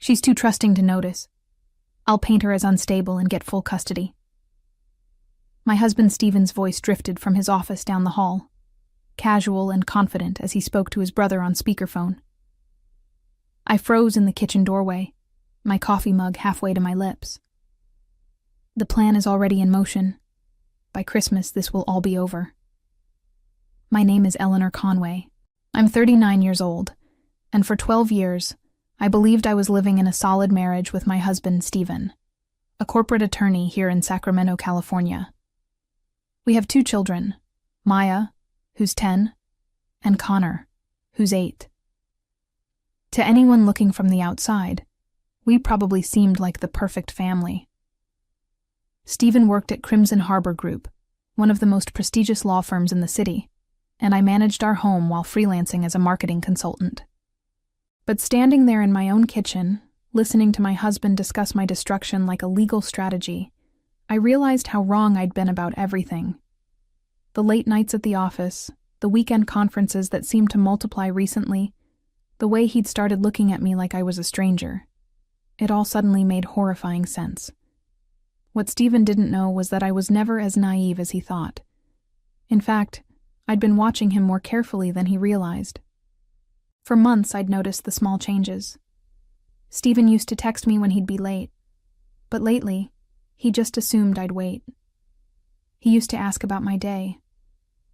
She's too trusting to notice. I'll paint her as unstable and get full custody." My husband Stephen's voice drifted from his office down the hall, casual and confident as he spoke to his brother on speakerphone. I froze in the kitchen doorway, my coffee mug halfway to my lips. "The plan is already in motion. By Christmas, this will all be over." My name is Eleanor Conway. I'm 39 years old, and for 12 years, I believed I was living in a solid marriage with my husband, Stephen, a corporate attorney here in Sacramento, California. We have 2 children, Maya, who's 10, and Connor, who's 8. To anyone looking from the outside, we probably seemed like the perfect family. Stephen worked at Crimson Harbor Group, one of the most prestigious law firms in the city, and I managed our home while freelancing as a marketing consultant. But standing there in my own kitchen, listening to my husband discuss my destruction like a legal strategy, I realized how wrong I'd been about everything. The late nights at the office, the weekend conferences that seemed to multiply recently, the way he'd started looking at me like I was a stranger. It all suddenly made horrifying sense. What Stephen didn't know was that I was never as naive as he thought. In fact, I'd been watching him more carefully than he realized. For months, I'd noticed the small changes. Stephen used to text me when he'd be late, but lately, he just assumed I'd wait. He used to ask about my day,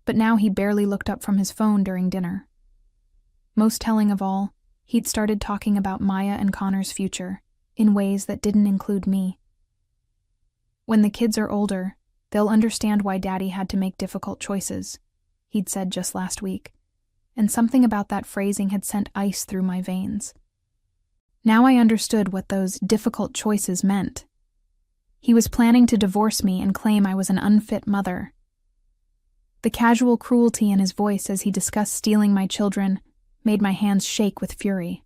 but now he barely looked up from his phone during dinner. Most telling of all, he'd started talking about Maya and Connor's future in ways that didn't include me. "When the kids are older, they'll understand why Daddy had to make difficult choices," he'd said just last week, and something about that phrasing had sent ice through my veins. Now I understood what those difficult choices meant. He was planning to divorce me and claim I was an unfit mother. The casual cruelty in his voice as he discussed stealing my children made my hands shake with fury.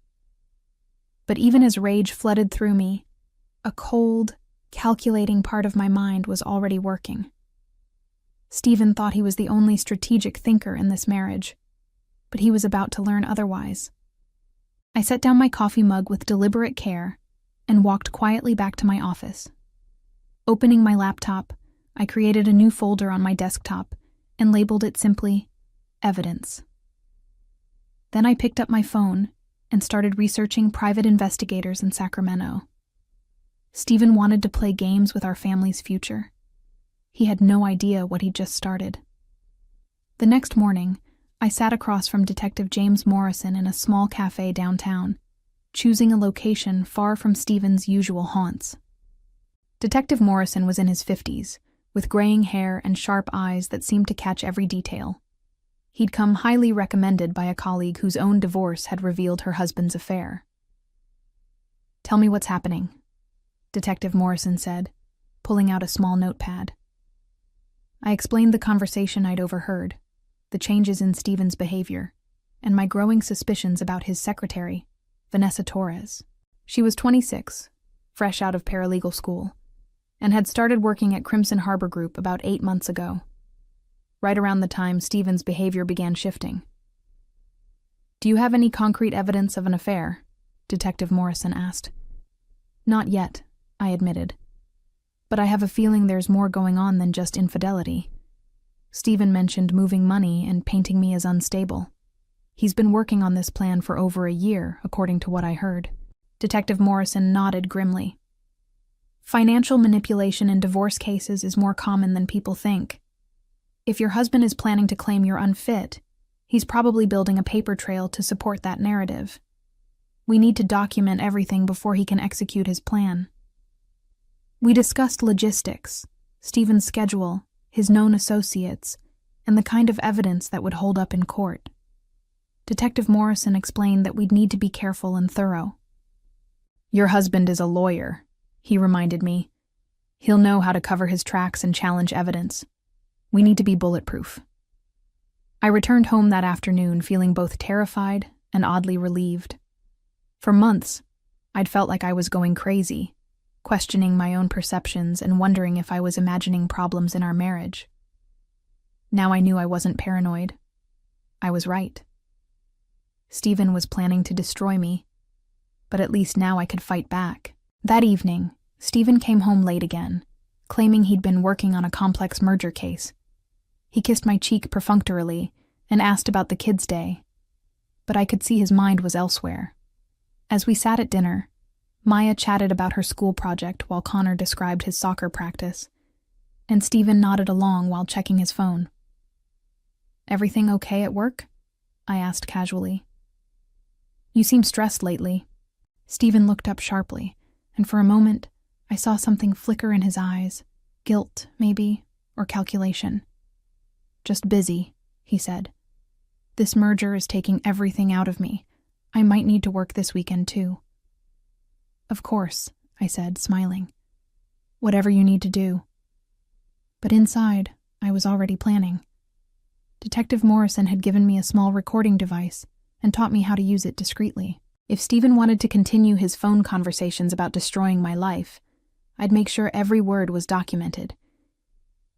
But even as rage flooded through me, a cold, calculating part of my mind was already working. Stephen thought he was the only strategic thinker in this marriage, but he was about to learn otherwise. I set down my coffee mug with deliberate care and walked quietly back to my office. Opening my laptop, I created a new folder on my desktop and labeled it simply, Evidence. Then I picked up my phone and started researching private investigators in Sacramento. Stephen wanted to play games with our family's future. He had no idea what he'd just started. The next morning, I sat across from Detective James Morrison in a small cafe downtown, choosing a location far from Stephen's usual haunts. Detective Morrison was in his 50s, with graying hair and sharp eyes that seemed to catch every detail. He'd come highly recommended by a colleague whose own divorce had revealed her husband's affair. "Tell me what's happening," Detective Morrison said, pulling out a small notepad. I explained the conversation I'd overheard, the changes in Stephen's behavior, and my growing suspicions about his secretary, Vanessa Torres. She was 26, fresh out of paralegal school, and had started working at Crimson Harbor Group about 8 months ago, right around the time Stephen's behavior began shifting. "Do you have any concrete evidence of an affair?" Detective Morrison asked. "Not yet," I admitted. "But I have a feeling there's more going on than just infidelity. Stephen mentioned moving money and painting me as unstable. He's been working on this plan for over a year, according to what I heard." Detective Morrison nodded grimly. "Financial manipulation in divorce cases is more common than people think. If your husband is planning to claim you're unfit, he's probably building a paper trail to support that narrative. We need to document everything before he can execute his plan." We discussed logistics, Stephen's schedule, his known associates, and the kind of evidence that would hold up in court. Detective Morrison explained that we'd need to be careful and thorough. "Your husband is a lawyer," he reminded me. "He'll know how to cover his tracks and challenge evidence. We need to be bulletproof." I returned home that afternoon feeling both terrified and oddly relieved. For months, I'd felt like I was going crazy, questioning my own perceptions and wondering if I was imagining problems in our marriage. Now I knew I wasn't paranoid. I was right. Stephen was planning to destroy me, but at least now I could fight back. That evening, Stephen came home late again, claiming he'd been working on a complex merger case. He kissed my cheek perfunctorily and asked about the kids' day, but I could see his mind was elsewhere. As we sat at dinner, Maya chatted about her school project while Connor described his soccer practice, and Stephen nodded along while checking his phone. "Everything okay at work?" I asked casually. "You seem stressed lately." Stephen looked up sharply, and for a moment, I saw something flicker in his eyes. Guilt, maybe, or calculation. "Just busy," he said. "This merger is taking everything out of me. I might need to work this weekend, too." "Of course," I said, smiling. "Whatever you need to do." But inside, I was already planning. Detective Morrison had given me a small recording device and taught me how to use it discreetly. If Stephen wanted to continue his phone conversations about destroying my life, I'd make sure every word was documented.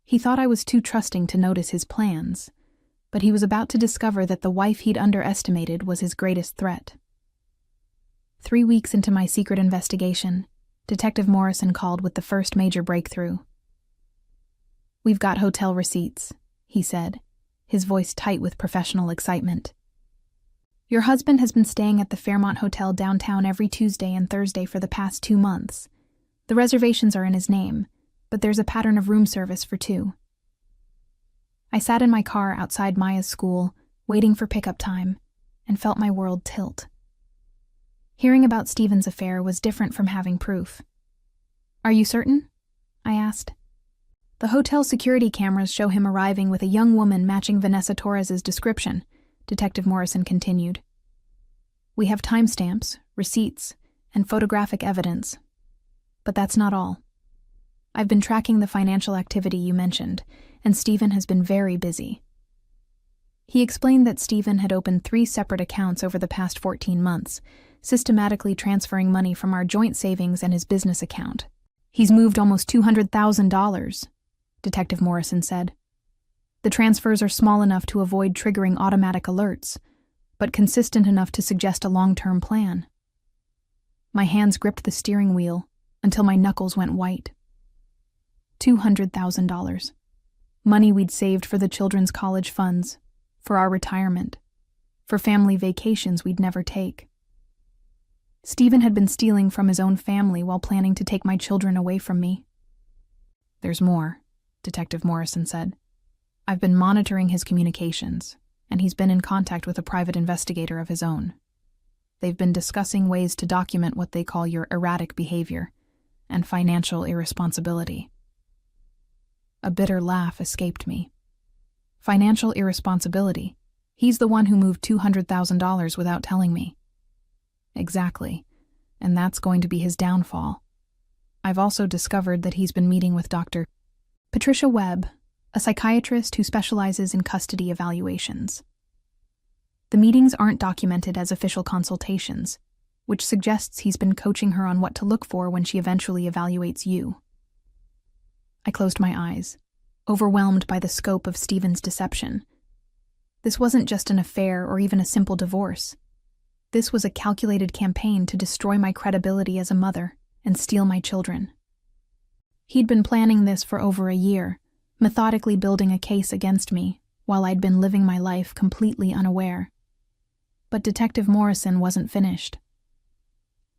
He thought I was too trusting to notice his plans, but he was about to discover that the wife he'd underestimated was his greatest threat. 3 weeks into my secret investigation, Detective Morrison called with the first major breakthrough. "We've got hotel receipts," he said, his voice tight with professional excitement. "Your husband has been staying at the Fairmont Hotel downtown every Tuesday and Thursday for the past 2 months. The reservations are in his name, but there's a pattern of room service for 2. I sat in my car outside Maya's school, waiting for pickup time, and felt my world tilt. Hearing about Stephen's affair was different from having proof. "Are you certain?" I asked. "The hotel security cameras show him arriving with a young woman matching Vanessa Torres's description," Detective Morrison continued. "We have timestamps, receipts, and photographic evidence. But that's not all. I've been tracking the financial activity you mentioned, and Stephen has been very busy." He explained that Stephen had opened 3 separate accounts over the past 14 months, systematically transferring money from our joint savings and his business account. "He's moved almost $200,000, Detective Morrison said. "The transfers are small enough to avoid triggering automatic alerts, but consistent enough to suggest a long-term plan." My hands gripped the steering wheel until my knuckles went white. $200,000. Money we'd saved for the children's college funds, for our retirement, for family vacations we'd never take. Stephen had been stealing from his own family while planning to take my children away from me. "There's more," Detective Morrison said. "I've been monitoring his communications, and he's been in contact with a private investigator of his own. They've been discussing ways to document what they call your erratic behavior and financial irresponsibility." A bitter laugh escaped me. Financial irresponsibility? He's the one who moved $200,000 without telling me. Exactly, and that's going to be his downfall. I've also discovered that he's been meeting with Dr. Patricia Webb, a psychiatrist who specializes in custody evaluations. The meetings aren't documented as official consultations, which suggests he's been coaching her on what to look for when she eventually evaluates you. I closed my eyes, overwhelmed by the scope of Stephen's deception. This wasn't just an affair or even a simple divorce. This was a calculated campaign to destroy my credibility as a mother and steal my children. He'd been planning this for over a year, methodically building a case against me, while I'd been living my life completely unaware. But Detective Morrison wasn't finished.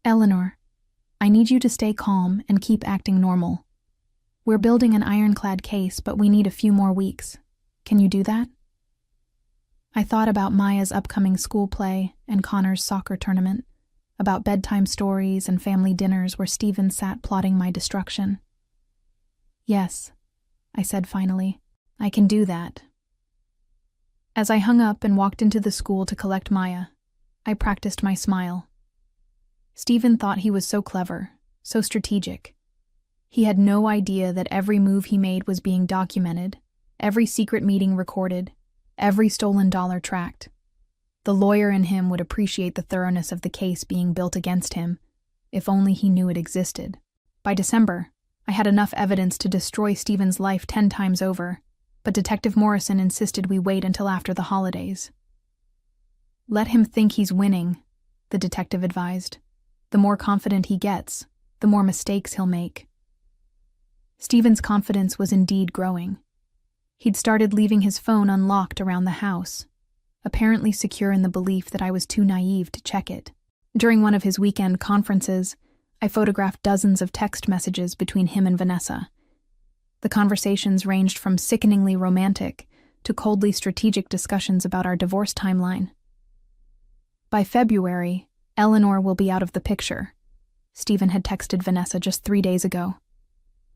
"Eleanor, I need you to stay calm and keep acting normal. We're building an ironclad case, but we need a few more weeks. Can you do that?" I thought about Maya's upcoming school play and Connor's soccer tournament, about bedtime stories and family dinners where Stephen sat plotting my destruction. "Yes," I said finally, "I can do that." As I hung up and walked into the school to collect Maya, I practiced my smile. Stephen thought he was so clever, so strategic. He had no idea that every move he made was being documented, every secret meeting recorded, every stolen dollar tracked. The lawyer in him would appreciate the thoroughness of the case being built against him, if only he knew it existed. By December, I had enough evidence to destroy Stephen's life 10 times over, but Detective Morrison insisted we wait until after the holidays. "Let him think he's winning," the detective advised. The more confident he gets, the more mistakes he'll make. Stephen's confidence was indeed growing. He'd started leaving his phone unlocked around the house, apparently secure in the belief that I was too naive to check it. During one of his weekend conferences, I photographed dozens of text messages between him and Vanessa. The conversations ranged from sickeningly romantic to coldly strategic discussions about our divorce timeline. By February, Eleanor will be out of the picture. Stephen had texted Vanessa just 3 days ago.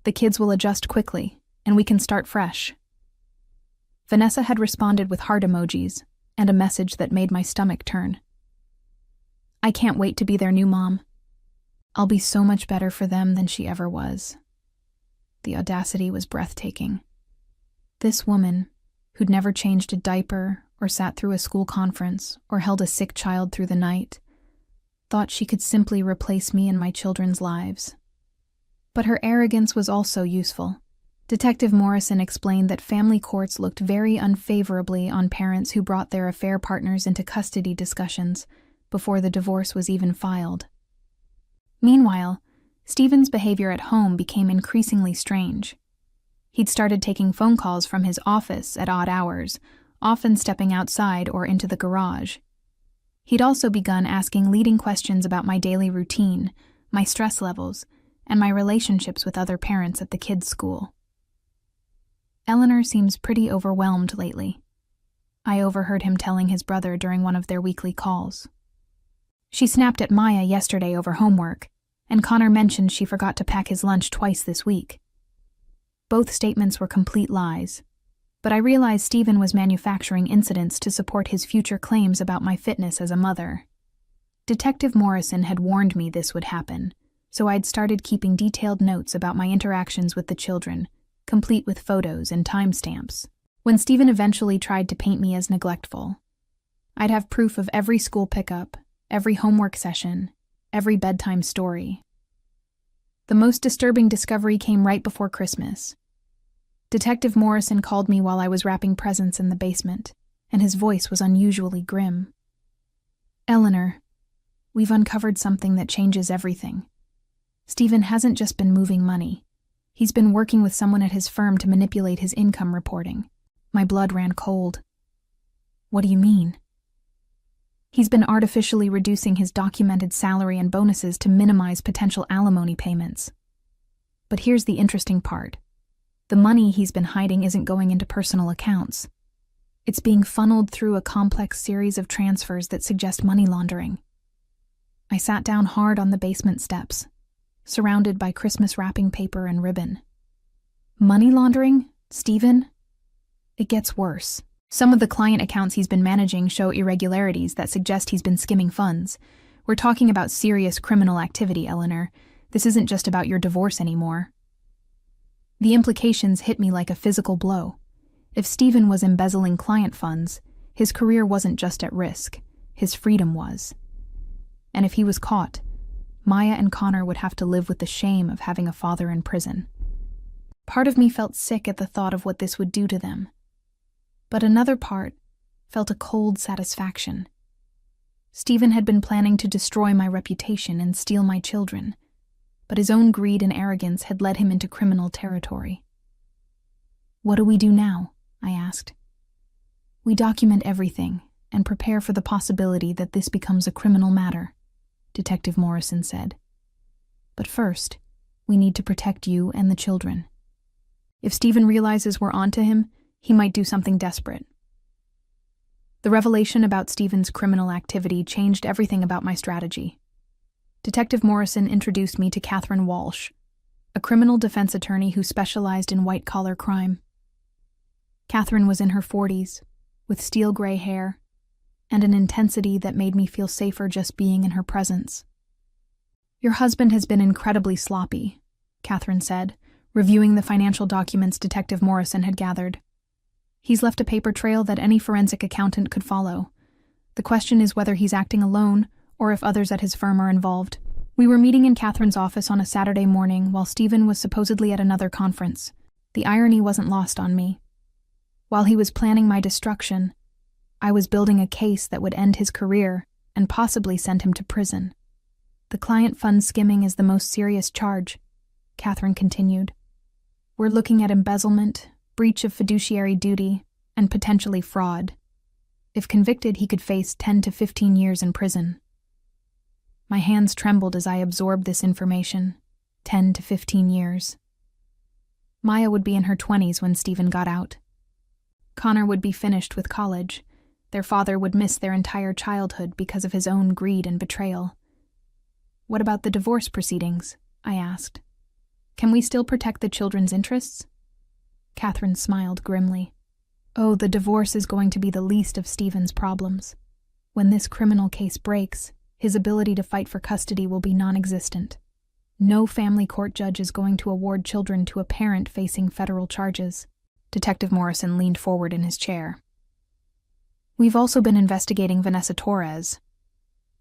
The kids will adjust quickly, and we can start fresh. Vanessa had responded with heart emojis and a message that made my stomach turn. I can't wait to be their new mom. I'll be so much better for them than she ever was. The audacity was breathtaking. This woman, who'd never changed a diaper or sat through a school conference or held a sick child through the night, thought she could simply replace me in my children's lives. But her arrogance was also useful. Detective Morrison explained that family courts looked very unfavorably on parents who brought their affair partners into custody discussions before the divorce was even filed. Meanwhile, Stephen's behavior at home became increasingly strange. He'd started taking phone calls from his office at odd hours, often stepping outside or into the garage. He'd also begun asking leading questions about my daily routine, my stress levels, and my relationships with other parents at the kids' school. Eleanor seems pretty overwhelmed lately. I overheard him telling his brother during one of their weekly calls. She snapped at Maya yesterday over homework, and Connor mentioned she forgot to pack his lunch twice this week. Both statements were complete lies, but I realized Stephen was manufacturing incidents to support his future claims about my fitness as a mother. Detective Morrison had warned me this would happen, so I'd started keeping detailed notes about my interactions with the children, complete with photos and timestamps. When Stephen eventually tried to paint me as neglectful, I'd have proof of every school pickup, every homework session, every bedtime story. The most disturbing discovery came right before Christmas. Detective Morrison called me while I was wrapping presents in the basement, and his voice was unusually grim. Eleanor, we've uncovered something that changes everything. Stephen hasn't just been moving money. He's been working with someone at his firm to manipulate his income reporting. My blood ran cold. What do you mean? He's been artificially reducing his documented salary and bonuses to minimize potential alimony payments. But here's the interesting part. The money he's been hiding isn't going into personal accounts. It's being funneled through a complex series of transfers that suggest money laundering. I sat down hard on the basement steps, surrounded by Christmas wrapping paper and ribbon. Money laundering? Stephen? It gets worse. Some of the client accounts he's been managing show irregularities that suggest he's been skimming funds. We're talking about serious criminal activity, Eleanor. This isn't just about your divorce anymore. The implications hit me like a physical blow. If Stephen was embezzling client funds, his career wasn't just at risk, his freedom was. And if he was caught, Maya and Connor would have to live with the shame of having a father in prison. Part of me felt sick at the thought of what this would do to them. But another part felt a cold satisfaction. Stephen had been planning to destroy my reputation and steal my children, but his own greed and arrogance had led him into criminal territory. What do we do now? I asked. We document everything and prepare for the possibility that this becomes a criminal matter, Detective Morrison said. But first, we need to protect you and the children. If Stephen realizes we're onto him, he might do something desperate. The revelation about Stephen's criminal activity changed everything about my strategy. Detective Morrison introduced me to Catherine Walsh, a criminal defense attorney who specialized in white-collar crime. Catherine was in her 40s, with steel gray hair, and an intensity that made me feel safer just being in her presence. Your husband has been incredibly sloppy, Catherine said, reviewing the financial documents Detective Morrison had gathered. He's left a paper trail that any forensic accountant could follow. The question is whether he's acting alone or if others at his firm are involved. We were meeting in Catherine's office on a Saturday morning while Stephen was supposedly at another conference. The irony wasn't lost on me. While he was planning my destruction, I was building a case that would end his career and possibly send him to prison. The client fund skimming is the most serious charge, Catherine continued. We're looking at embezzlement, breach of fiduciary duty, and potentially fraud. If convicted, he could face 10 to 15 years in prison. My hands trembled as I absorbed this information. 10 to 15 years. Maya would be in her 20s when Stephen got out. Connor would be finished with college. Their father would miss their entire childhood because of his own greed and betrayal. What about the divorce proceedings? I asked. Can we still protect the children's interests? Catherine smiled grimly. Oh, the divorce is going to be the least of Stephen's problems. When this criminal case breaks, his ability to fight for custody will be non-existent. No family court judge is going to award children to a parent facing federal charges. Detective Morrison leaned forward in his chair. We've also been investigating Vanessa Torres.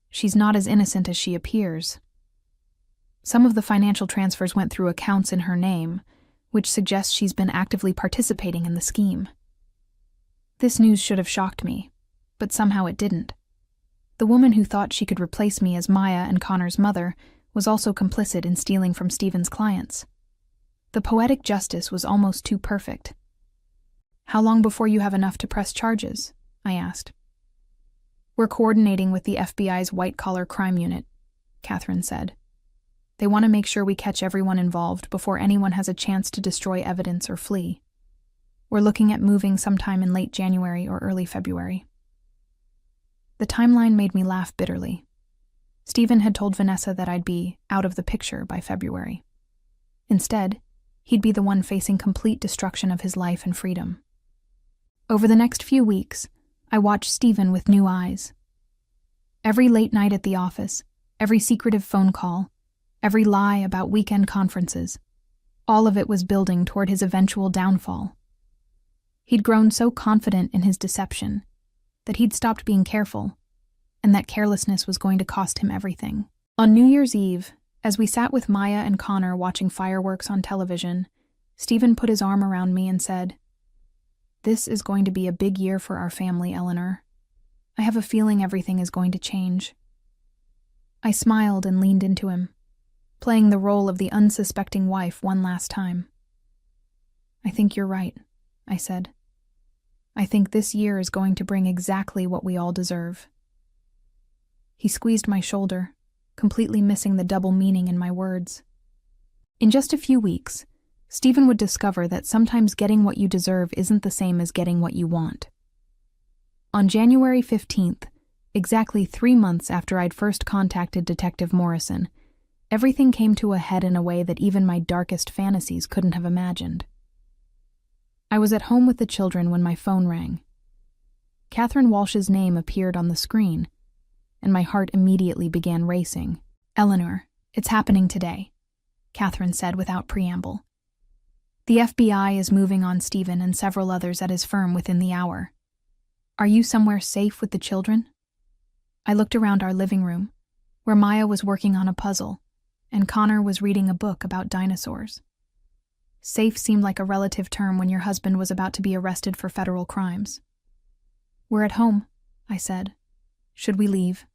She's not as innocent as she appears. Some of the financial transfers went through accounts in her name, which suggests she's been actively participating in the scheme. This news should have shocked me, but somehow it didn't. The woman who thought she could replace me as Maya and Connor's mother was also complicit in stealing from Stephen's clients. The poetic justice was almost too perfect. How long before you have enough to press charges? I asked. We're coordinating with the FBI's white-collar crime unit, Catherine said. They want to make sure we catch everyone involved before anyone has a chance to destroy evidence or flee. We're looking at moving sometime in late January or early February. The timeline made me laugh bitterly. Stephen had told Vanessa that I'd be out of the picture by February. Instead, he'd be the one facing complete destruction of his life and freedom. Over the next few weeks, I watched Stephen with new eyes. Every late night at the office, every secretive phone call, every lie about weekend conferences, all of it was building toward his eventual downfall. He'd grown so confident in his deception that he'd stopped being careful, and that carelessness was going to cost him everything. On New Year's Eve, as we sat with Maya and Connor watching fireworks on television, Stephen put his arm around me and said, "This is going to be a big year for our family, Eleanor. I have a feeling everything is going to change." I smiled and leaned into him, playing the role of the unsuspecting wife one last time. "I think you're right," I said. "I think this year is going to bring exactly what we all deserve." He squeezed my shoulder, completely missing the double meaning in my words. In just a few weeks, Stephen would discover that sometimes getting what you deserve isn't the same as getting what you want. On January 15th, exactly 3 months after I'd first contacted Detective Morrison, everything came to a head in a way that even my darkest fantasies couldn't have imagined. I was at home with the children when my phone rang. Catherine Walsh's name appeared on the screen, and my heart immediately began racing. "Eleanor, it's happening today," Catherine said without preamble. "The FBI is moving on Stephen and several others at his firm within the hour. Are you somewhere safe with the children?" I looked around our living room, where Maya was working on a puzzle, and Connor was reading a book about dinosaurs. Safe seemed like a relative term when your husband was about to be arrested for federal crimes. "We're at home," I said. "Should we leave?"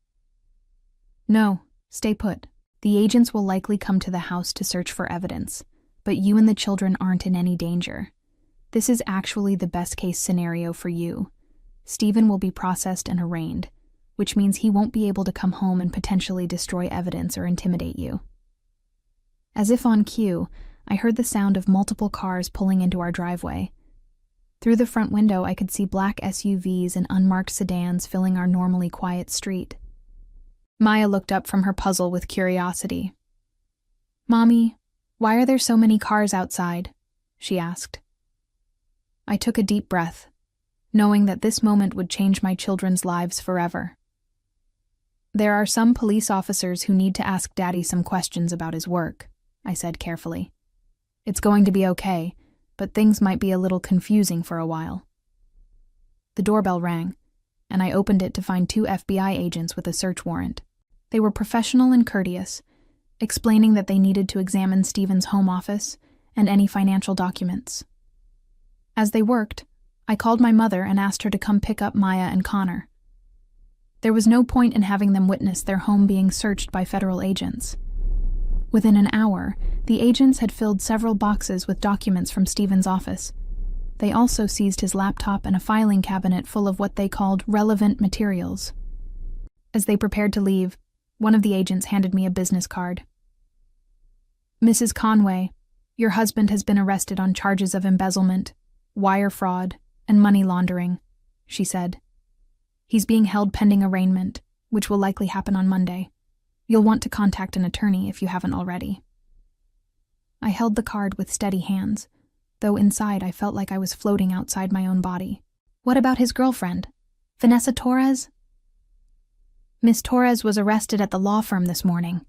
"No, stay put. The agents will likely come to the house to search for evidence, but you and the children aren't in any danger. This is actually the best-case scenario for you. Stephen will be processed and arraigned, which means he won't be able to come home and potentially destroy evidence or intimidate you." As if on cue, I heard the sound of multiple cars pulling into our driveway. Through the front window, I could see black SUVs and unmarked sedans filling our normally quiet street. Maya looked up from her puzzle with curiosity. "Mommy, why are there so many cars outside?" she asked. I took a deep breath, knowing that this moment would change my children's lives forever. "There are some police officers who need to ask Daddy some questions about his work," I said carefully. "It's going to be okay, but things might be a little confusing for a while." The doorbell rang, and I opened it to find 2 FBI agents with a search warrant. They were professional and courteous, explaining that they needed to examine Stephen's home office and any financial documents. As they worked, I called my mother and asked her to come pick up Maya and Connor. There was no point in having them witness their home being searched by federal agents. Within an hour, the agents had filled several boxes with documents from Stephen's office. They also seized his laptop and a filing cabinet full of what they called relevant materials. As they prepared to leave, one of the agents handed me a business card. "Mrs. Conway, your husband has been arrested on charges of embezzlement, wire fraud, and money laundering," she said. "He's being held pending arraignment, which will likely happen on Monday. You'll want to contact an attorney if you haven't already." I held the card with steady hands, though inside I felt like I was floating outside my own body. "What about his girlfriend, Vanessa Torres?" "Miss Torres was arrested at the law firm this morning,"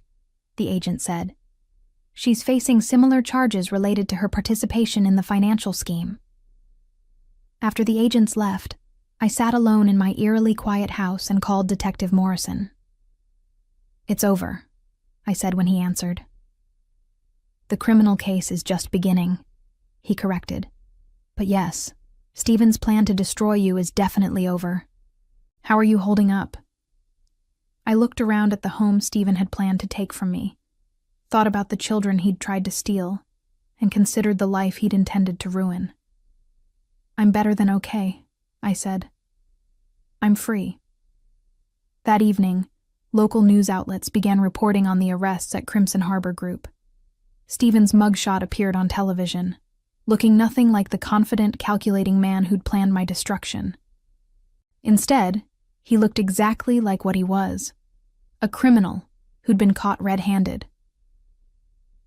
the agent said. "She's facing similar charges related to her participation in the financial scheme." After the agents left, I sat alone in my eerily quiet house and called Detective Morrison. "It's over," I said when he answered. "The criminal case is just beginning," he corrected. "But yes, Stephen's plan to destroy you is definitely over. How are you holding up?" I looked around at the home Stephen had planned to take from me, thought about the children he'd tried to steal, and considered the life he'd intended to ruin. "I'm better than okay," I said. "I'm free." That evening, local news outlets began reporting on the arrests at Crimson Harbor Group. Stephen's mugshot appeared on television, looking nothing like the confident, calculating man who'd planned my destruction. Instead, he looked exactly like what he was, a criminal who'd been caught red-handed.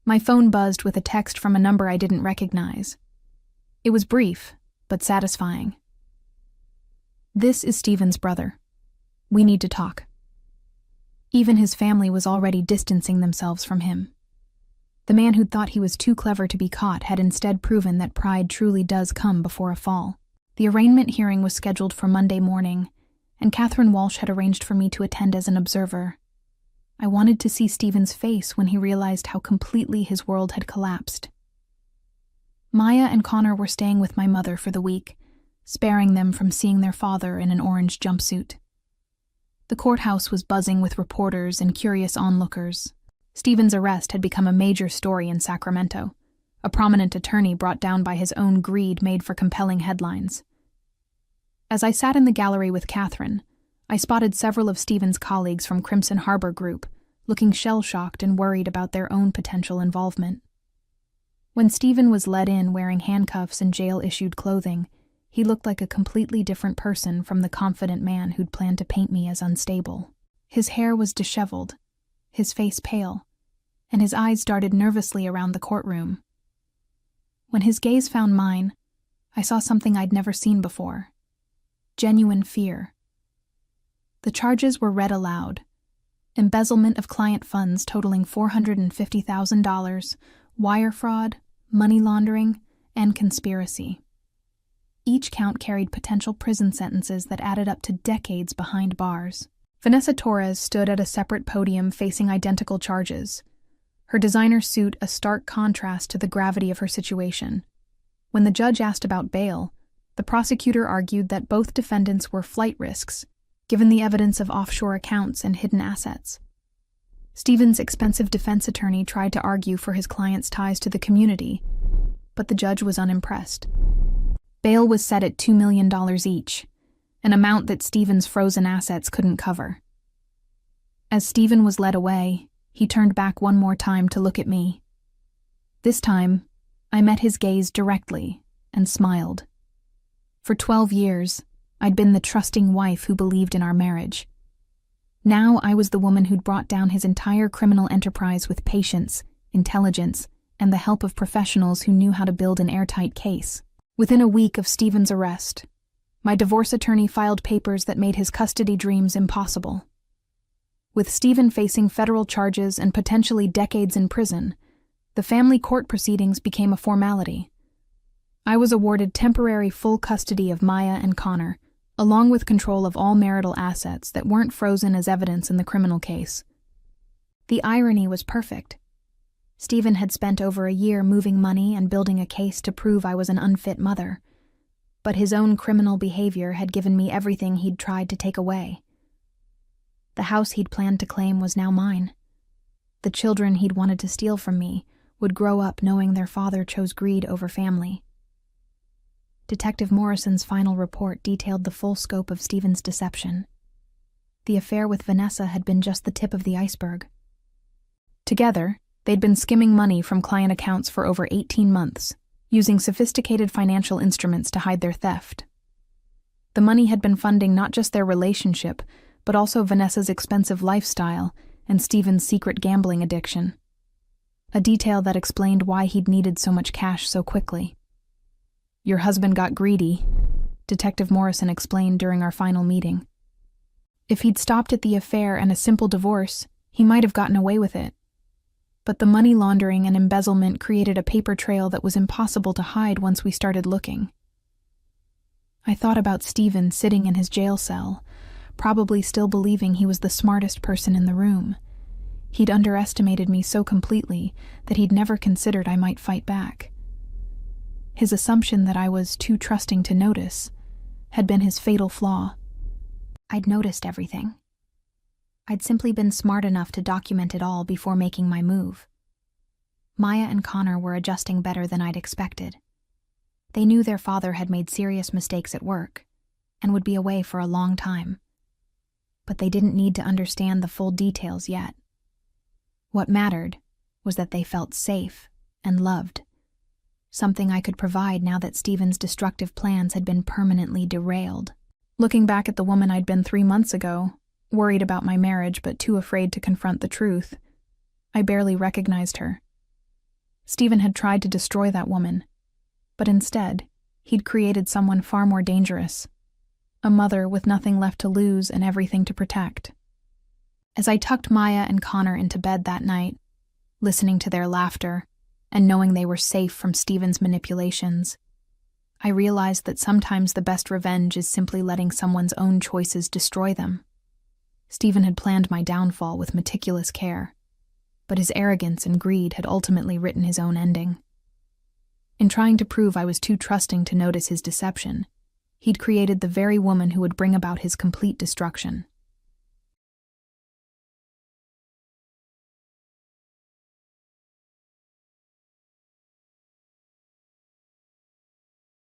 My phone buzzed with a text from a number I didn't recognize. It was brief, but satisfying. "This is Stephen's brother. We need to talk." Even his family was already distancing themselves from him. The man who'd thought he was too clever to be caught had instead proven that pride truly does come before a fall. The arraignment hearing was scheduled for Monday morning, and Catherine Walsh had arranged for me to attend as an observer. I wanted to see Stephen's face when he realized how completely his world had collapsed. Maya and Connor were staying with my mother for the week, sparing them from seeing their father in an orange jumpsuit. The courthouse was buzzing with reporters and curious onlookers. Stephen's arrest had become a major story in Sacramento. A prominent attorney brought down by his own greed made for compelling headlines. As I sat in the gallery with Catherine, I spotted several of Stephen's colleagues from Crimson Harbor Group, looking shell-shocked and worried about their own potential involvement. When Stephen was led in wearing handcuffs and jail-issued clothing, he looked like a completely different person from the confident man who'd planned to paint me as unstable. His hair was disheveled, his face pale, and his eyes darted nervously around the courtroom. When his gaze found mine, I saw something I'd never seen before: genuine fear. The charges were read aloud: embezzlement of client funds totaling $450,000, wire fraud, money laundering, and conspiracy. Each count carried potential prison sentences that added up to decades behind bars. Vanessa Torres stood at a separate podium facing identical charges, her designer suit a stark contrast to the gravity of her situation. When the judge asked about bail, the prosecutor argued that both defendants were flight risks, given the evidence of offshore accounts and hidden assets. Stephen's expensive defense attorney tried to argue for his client's ties to the community, but the judge was unimpressed. Bail was set at $2 million each, an amount that Stephen's frozen assets couldn't cover. As Stephen was led away, he turned back one more time to look at me. This time, I met his gaze directly and smiled. For 12 years, I'd been the trusting wife who believed in our marriage. Now I was the woman who'd brought down his entire criminal enterprise with patience, intelligence, and the help of professionals who knew how to build an airtight case. Within a week of Stephen's arrest, my divorce attorney filed papers that made his custody dreams impossible. With Stephen facing federal charges and potentially decades in prison, the family court proceedings became a formality. I was awarded temporary full custody of Maya and Connor, along with control of all marital assets that weren't frozen as evidence in the criminal case. The irony was perfect. Stephen had spent over a year moving money and building a case to prove I was an unfit mother, but his own criminal behavior had given me everything he'd tried to take away. The house he'd planned to claim was now mine. The children he'd wanted to steal from me would grow up knowing their father chose greed over family. Detective Morrison's final report detailed the full scope of Stephen's deception. The affair with Vanessa had been just the tip of the iceberg. Together, they'd been skimming money from client accounts for over 18 months, using sophisticated financial instruments to hide their theft. The money had been funding not just their relationship, but also Vanessa's expensive lifestyle and Stephen's secret gambling addiction. A detail that explained why he'd needed so much cash so quickly. "Your husband got greedy," Detective Morrison explained during our final meeting. "If he'd stopped at the affair and a simple divorce, he might have gotten away with it. But the money laundering and embezzlement created a paper trail that was impossible to hide once we started looking." I thought about Stephen sitting in his jail cell, probably still believing he was the smartest person in the room. He'd underestimated me so completely that he'd never considered I might fight back. His assumption that I was too trusting to notice had been his fatal flaw. I'd noticed everything. I'd simply been smart enough to document it all before making my move. Maya and Connor were adjusting better than I'd expected. They knew their father had made serious mistakes at work and would be away for a long time. But they didn't need to understand the full details yet. What mattered was that they felt safe and loved, something I could provide now that Stephen's destructive plans had been permanently derailed. Looking back at the woman I'd been 3 months ago, worried about my marriage but too afraid to confront the truth, I barely recognized her. Stephen had tried to destroy that woman, but instead, he'd created someone far more dangerous. A mother with nothing left to lose and everything to protect. As I tucked Maya and Connor into bed that night, listening to their laughter and knowing they were safe from Stephen's manipulations, I realized that sometimes the best revenge is simply letting someone's own choices destroy them. Stephen had planned my downfall with meticulous care, but his arrogance and greed had ultimately written his own ending. In trying to prove I was too trusting to notice his deception, he'd created the very woman who would bring about his complete destruction.